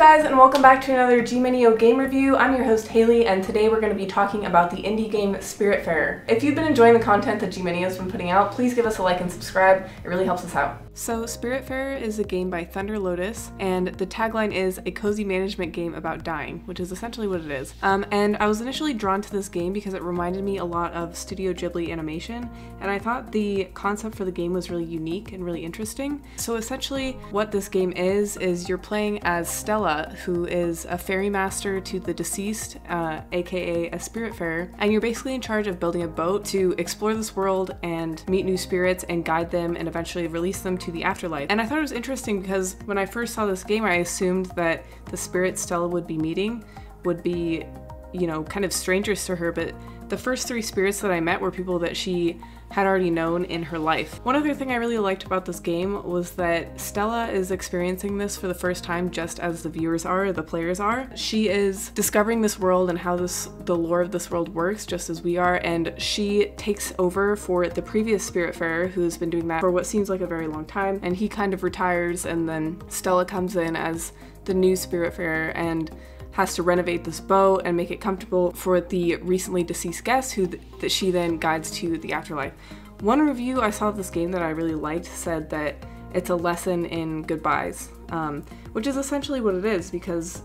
guys, and welcome back to another G-Mineo game review. I'm your host Haley, and today we're going to be talking about the indie game Spiritfarer. If you've been enjoying the content that G-Mineo's been putting out, please give us a like and subscribe. It really helps us out. So Spiritfarer is a game by Thunder Lotus, and the tagline is a cozy management game about dying, which is essentially what it is. And I was initially drawn to this game because it reminded me a lot of Studio Ghibli animation, and I thought the concept for the game was really unique and really interesting. So essentially what this game is you're playing as Stella, who is a fairy master to the deceased, aka a Spiritfarer, and you're basically in charge of building a boat to explore this world and meet new spirits and guide them and eventually release them to the afterlife. And I thought it was interesting because when I first saw this game, I assumed that the spirit Stella would be meeting would be, you know, kind of strangers to her, but the first three spirits that I met were people that she had already known in her life. One other thing I really liked about this game was that Stella is experiencing this for the first time just as the viewers are, the players are. She is discovering this world and how the lore of this world works just as we are, and she takes over for the previous Spiritfarer who has been doing that for what seems like a very long time, and he kind of retires, and then Stella comes in as the new Spiritfarer and has to renovate this boat and make it comfortable for the recently deceased guest that she then guides to the afterlife. One review I saw of this game that I really liked said that it's a lesson in goodbyes, which is essentially what it is, because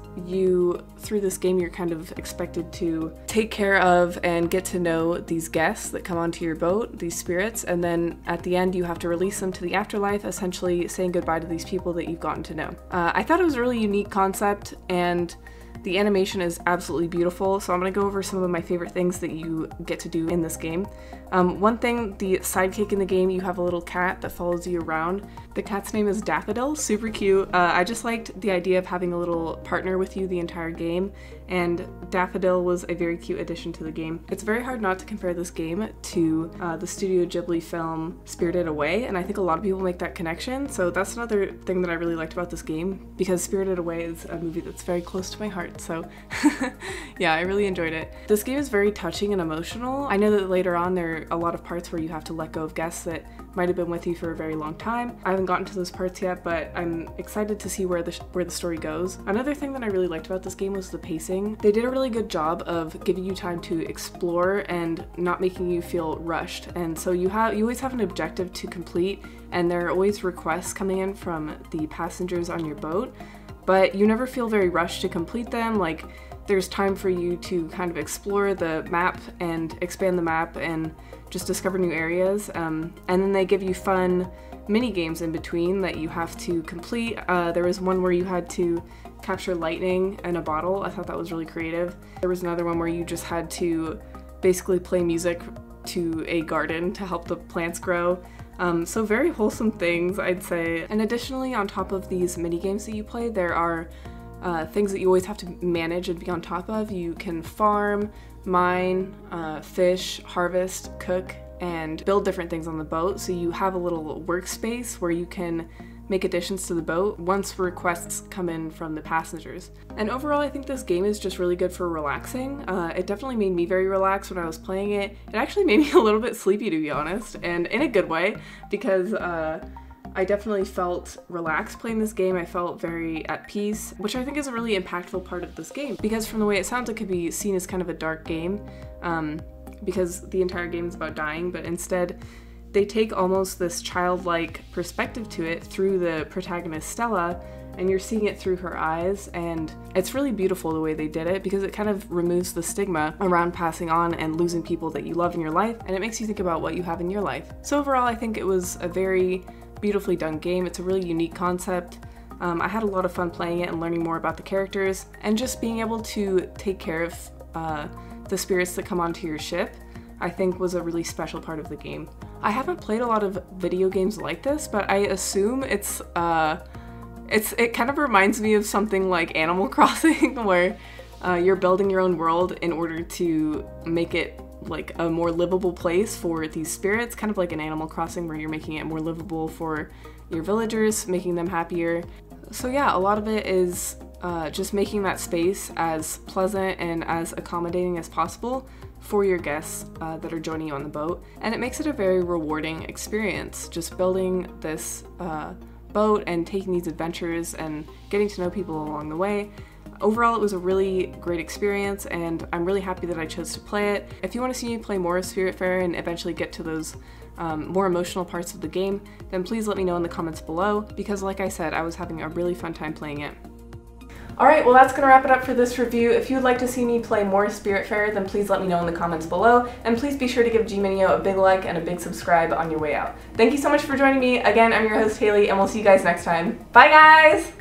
through this game, you're kind of expected to take care of and get to know these guests that come onto your boat, these spirits, and then at the end you have to release them to the afterlife, essentially saying goodbye to these people that you've gotten to know. I thought it was a really unique concept, and the animation is absolutely beautiful, so I'm going to go over some of my favorite things that you get to do in this game. One thing, the sidekick in the game, you have a little cat that follows you around. The cat's name is Daffodil, super cute. I just liked the idea of having a little partner with you the entire game, and Daffodil was a very cute addition to the game. It's very hard not to compare this game to the Studio Ghibli film Spirited Away, and I think a lot of people make that connection, so that's another thing that I really liked about this game, because Spirited Away is a movie that's very close to my heart, so yeah, I really enjoyed it. This game is very touching and emotional. I know that later on there are a lot of parts where you have to let go of guests that might have been with you for a very long time. I haven't gotten to those parts yet, but I'm excited to see where the story goes. Another thing that I really liked about this game was the pacing. They did a really good job of giving you time to explore and not making you feel rushed. And so you always have an objective to complete, and there are always requests coming in from the passengers on your boat, but you never feel very rushed to complete them. Like, there's time for you to kind of explore the map and expand the map and just discover new areas. And then they give you fun mini games in between that you have to complete. There was one where you had to capture lightning in a bottle. I thought that was really creative. There was another one where you just had to basically play music to a garden to help the plants grow. So very wholesome things, I'd say. And additionally, on top of these mini games that you play, there are things that you always have to manage and be on top of. You can farm, mine, fish, harvest, cook, and build different things on the boat. So you have a little workspace where you can make additions to the boat once requests come in from the passengers. And overall, I think this game is just really good for relaxing. It definitely made me very relaxed when I was playing it. It actually made me a little bit sleepy, to be honest, and in a good way, because I definitely felt relaxed playing this game. I felt very at peace, which I think is a really impactful part of this game, because from the way it sounds, it could be seen as kind of a dark game, because the entire game is about dying, but instead they take almost this childlike perspective to it through the protagonist Stella, and you're seeing it through her eyes, and it's really beautiful the way they did it, because it kind of removes the stigma around passing on and losing people that you love in your life, and it makes you think about what you have in your life. So overall, I think it was a very beautifully done game. It's a really unique concept. I had a lot of fun playing it and learning more about the characters, and just being able to take care of the spirits that come onto your ship, I think was a really special part of the game. I haven't played a lot of video games like this, but I assume it kind of reminds me of something like Animal Crossing, where you're building your own world in order to make it like a more livable place for these spirits, kind of like an Animal Crossing where you're making it more livable for your villagers, making them happier. So yeah, a lot of it is just making that space as pleasant and as accommodating as possible for your guests that are joining you on the boat, and it makes it a very rewarding experience, just building this boat and taking these adventures and getting to know people along the way. Overall, it was a really great experience, and I'm really happy that I chose to play it. If you want to see me play more of Spiritfarer and eventually get to those more emotional parts of the game, then please let me know in the comments below, because like I said, I was having a really fun time playing it. Alright, well that's going to wrap it up for this review. If you'd like to see me play more Spiritfarer, then please let me know in the comments below, and please be sure to give G-Mineo a big like and a big subscribe on your way out. Thank you so much for joining me. Again, I'm your host Haley, and we'll see you guys next time. Bye guys!